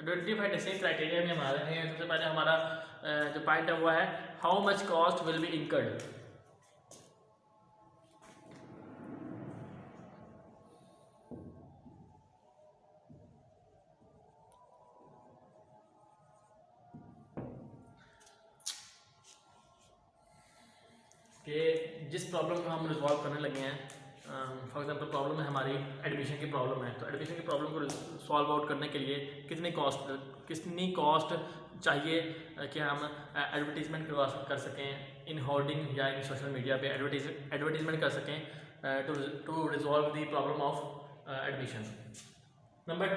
Identify decision criteria में हमारे हैं। सबसे पहले हमारा जो पॉइंट है वो है how much cost will be incurred. कि जिस प्रॉब्लम को हम रिजॉल्व करने लगे हैं, फॉर एग्जांपल प्रॉब्लम है हमारी एडमिशन की प्रॉब्लम है, तो एडमिशन की प्रॉब्लम को सॉल्व आउट करने के लिए कितनी कॉस्ट चाहिए कि हम एडवर्टीजमेंट कर सकें इन होर्डिंग या इन सोशल मीडिया पे एडवर्टीजमेंट कर सकें to resolve the problem of admission. Number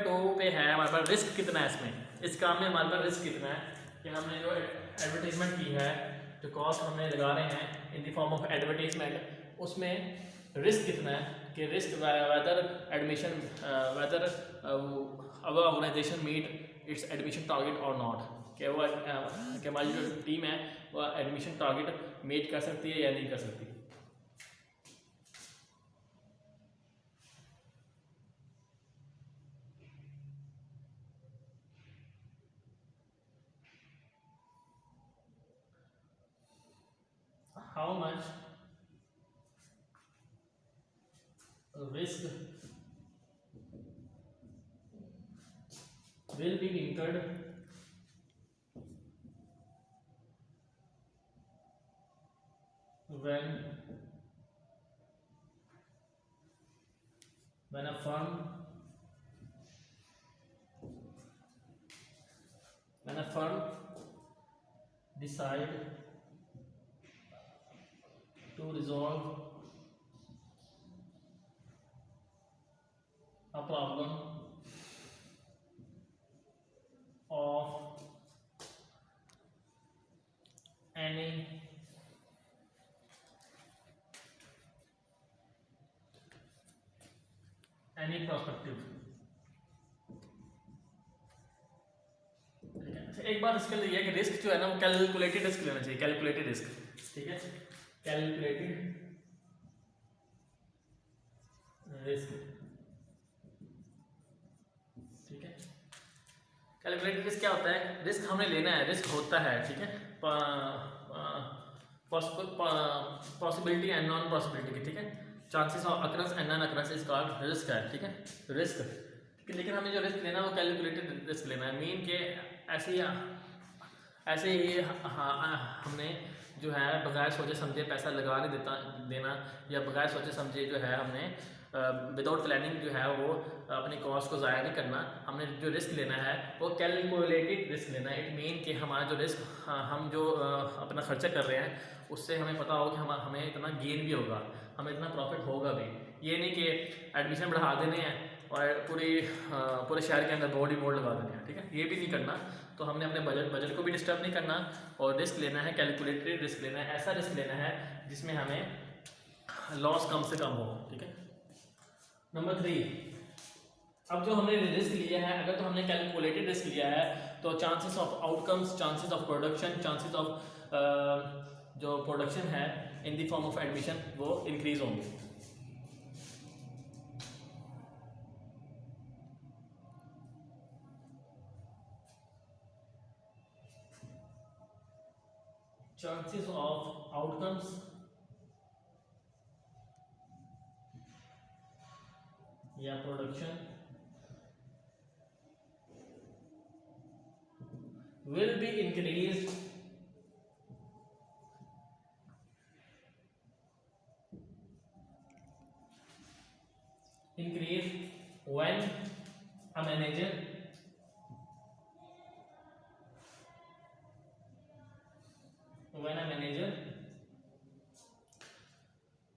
two पे है हमारे पास रिस्क कितना है। इसमें इस काम में हमारे पास रिस्क कितना है कि हमने जो एडवर्टीजमेंट की है, जो कॉस्ट हमने लगा रहे हैं in the form of advertisement, उसमें रिस्क कितना है कि risk whether admission whether our organization meet its admission target और नॉट, कि वो कि हमारी जो टीम है वो एडमिशन टारगेट मीट कर सकती है या नहीं कर सकती। How much risk will be incurred when a firm decide to resolve a problem of any perspective। एक बात इसके लिए है कि रिस्क जो है ना वो कैलकुलेटेड रिस्क लेना चाहिए, कैलकुलेटेड रिस्क, ठीक है, कैलकुलेटेड रिस्क, ठीक है। कैलकुलेटेड रिस्क क्या होता है? रिस्क हमने लेना है, रिस्क होता है, ठीक है, पॉसिबिलिटी एंड नॉन पॉसिबिलिटी की, ठीक है, chances of अक्रंस and non अक्रंस is called risk है, ठीक है, रिस्क। लेकिन हमें जो रिस्क लेना है वो कैलकुलेटेड रिस्क लेना है, मीन के ऐसे ही हमने जो है बगैर सोचे समझे पैसा लगा नहीं देना, या बगैर सोचे समझे जो है हमने विदाउट प्लानिंग जो है वो अपनी कॉस्ट को ज़ाया नहीं करना। हमने जो रिस्क लेना है वो कैलकुलेटेड रिस्क लेना है। इट मीन कि हमारा जो रिस्क हम जो अपना खर्चा कर रहे हैं उससे हमें पता हो कि हमें इतना गेन भी होगा, हमें इतना प्रॉफिट होगा भी। ये नहीं कि एडमिशन बढ़ा देने हैं और पूरे शहर के अंदर बोर्ड ही बोर्ड लगा देने हैं, ठीक है, ये भी नहीं करना। तो हमने अपने बजट को भी डिस्टर्ब नहीं करना और रिस्क लेना है, कैलकुलेटेड रिस्क लेना है, ऐसा रिस्क लेना है जिसमें हमें लॉस कम से कम हो, ठीक है। नंबर 3, अब जो हमने रिस्क लिया है, अगर तो हमने कैलकुलेटेड रिस्क लिया है तो chances of outcomes, chances of production, chances of जो प्रोडक्शन है इन द फॉर्म ऑफ एडमिशन वो इंक्रीज होंगे। चांसेस ऑफ आउटकम्स या production will be increased when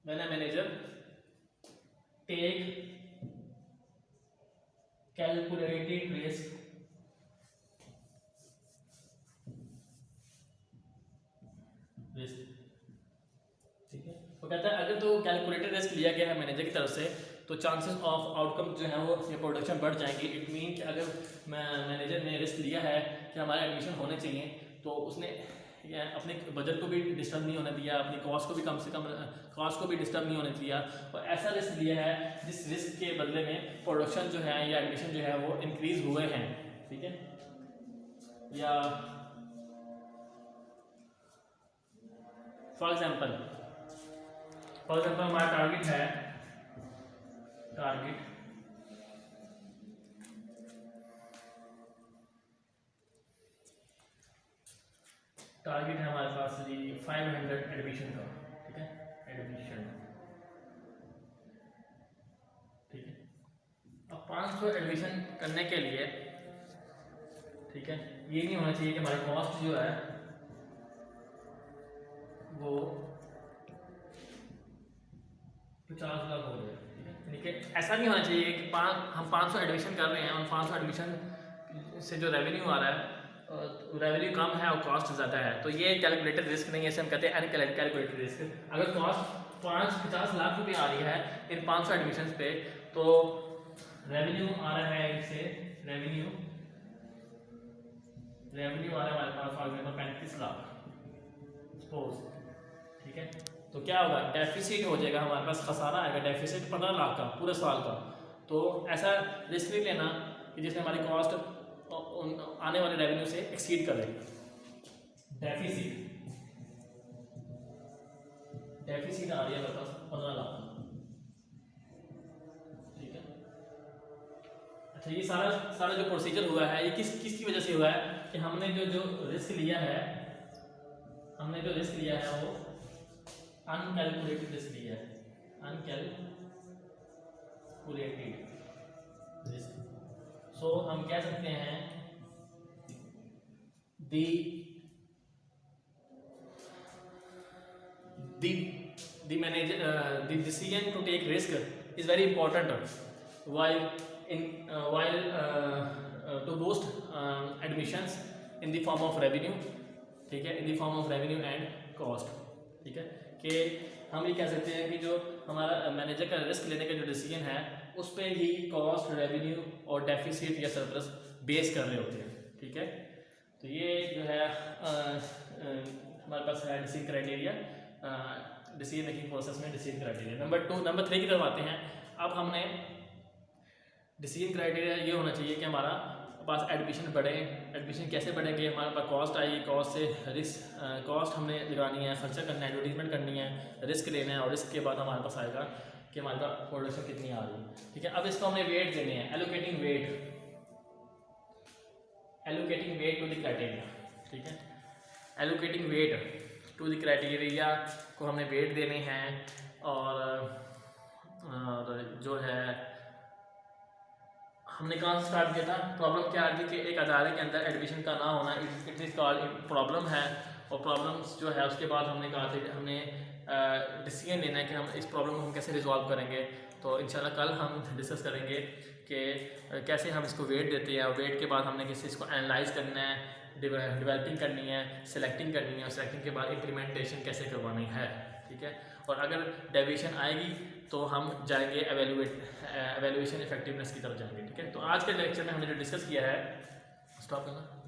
a manager take calculated risk ठीक है। वो कहता है अगर तो कैलकुलेटेड रिस्क लिया गया है मैनेजर की तरफ से तो चांसेस ऑफ आउटकम जो है वो ये प्रोडक्शन बढ़ जाएंगे। इट मीन कि अगर मैनेजर ने रिस्क लिया है कि हमारा एडमिशन होने चाहिए तो उसने ठीक है, अपने बजट को भी डिस्टर्ब नहीं होने दिया, अपनी कॉस्ट को भी कम से कम कॉस्ट को भी डिस्टर्ब नहीं होने दिया, और ऐसा रिस्क लिया है जिस रिस्क के बदले में प्रोडक्शन जो है या एडमिशन जो है वो इंक्रीज हुए हैं। ठीक है, या फॉर एग्जांपल हमारा टारगेट है हमारे पास जी 500 एडमिशन का। ठीक है, एडमिशन, ठीक है, अब 500 एडमिशन करने के लिए, ठीक है, ये नहीं होना चाहिए कि हमारी कॉस्ट जो है वो 50 लाख हो जाए। ठीक है, ऐसा नहीं होना चाहिए कि हम 500 एडमिशन कर रहे हैं और 500 एडमिशन से जो रेवेन्यू आ रहा है, रेवेन्यू कम है और कॉस्ट ज़्यादा है, तो ये कैलकुलेटेड रिस्क नहीं है, इसे हम कहते हैं अनकैलकुलेटेड रिस्क। अगर कॉस्ट 50 लाख रुपए आ रही है इन 500 एडमिशन पे, तो रेवेन्यू आ रहा है इससे, रेवेन्यू आ रहा है हमारे पास फॉर एग्जाम्पल 35 लाख सपोज। ठीक है, तो क्या होगा, डेफिसिट हो जाएगा, हमारे पास खसारा आएगा, डेफिसिट 15 लाख का पूरे साल का। तो ऐसा रिस्क नहीं लेना कि जिसमें हमारी कॉस्ट आने वाले रेवेन्यू से एक्सीड करे। डेफिसिट आ रही है हमारे पास 15 लाख। ठीक है, अच्छा, ये सारा जो प्रोसीजर हुआ है ये किसकी वजह से हुआ है कि हमने जो रिस्क लिया है, वो अनकैलकुलेटेड रिस्क लिया है, अनकैलकुलेटेड रिस्क। सो हम कह सकते हैं the decision to take risk is very important while to boost admissions in the form of revenue। ठीक है, in the form of revenue and cost। ठीक है, कि हम ये कह सकते हैं कि जो हमारा मैनेजर का रिस्क लेने का जो डिसीजन है उस पर ही कॉस्ट, रेवेन्यू और डेफिसिट या सरप्लस बेस कर रहे होते हैं। ठीक है, तो ये जो है हमारे पास है decision criteria, decision making process में डिसीजन क्राइटेरिया। नंबर 3 की तरफ आते हैं। अब हमने डिसीजन क्राइटेरिया ये होना चाहिए कि हमारा पास एडमिशन बढ़े। एडमिशन कैसे बढ़ेंगे, हमारे पास कॉस्ट आएगी, कॉस्ट से रिस्क, कॉस्ट हमने लगानी है, खर्चा करना है, एडवर्टीजमेंट करनी है, रिस्क लेना है, और रिस्क के बाद हमारे पास आएगा कि हमारे पास प्रोडक्शन कितनी आ रही है। ठीक है, अब इसको हमने वेट देने हैं, allocating weight to the criteria. ठीक है, allocating weight to the criteria को हमने वेट देने हैं, और जो है हमने कहाँ से स्टार्ट किया था, प्रॉब्लम क्या आ रही थी कि एक अदारे के अंदर एडमिशन का ना होना इट इज़ कॉल्ड प्रॉब्लम है, और प्रॉब्लम्स जो है उसके बाद हमने कहा था हमने डिसीजन लेना है कि हम इस प्रॉब्लम को हम कैसे रिजॉल्व करेंगे। तो इंशाल्लाह कल हम डिस्कस करेंगे कि कैसे हम इसको वेट देते हैं, और वेट के बाद हमने किसी इसको एनालाइज करना है, डेवलपिंग करनी है, सेलेक्टिंग करनी है, और सेलेक्टिंग के बाद इम्प्लीमेंटेशन कैसे करवानी है। ठीक है, और अगर डेविएशन आएगी तो हम जाएंगे एवेल्यूएशन इफेक्टिवनेस की तरफ जाएंगे। ठीक है, तो आज के लेक्चर में हमने जो डिस्कस किया है, स्टॉप करना।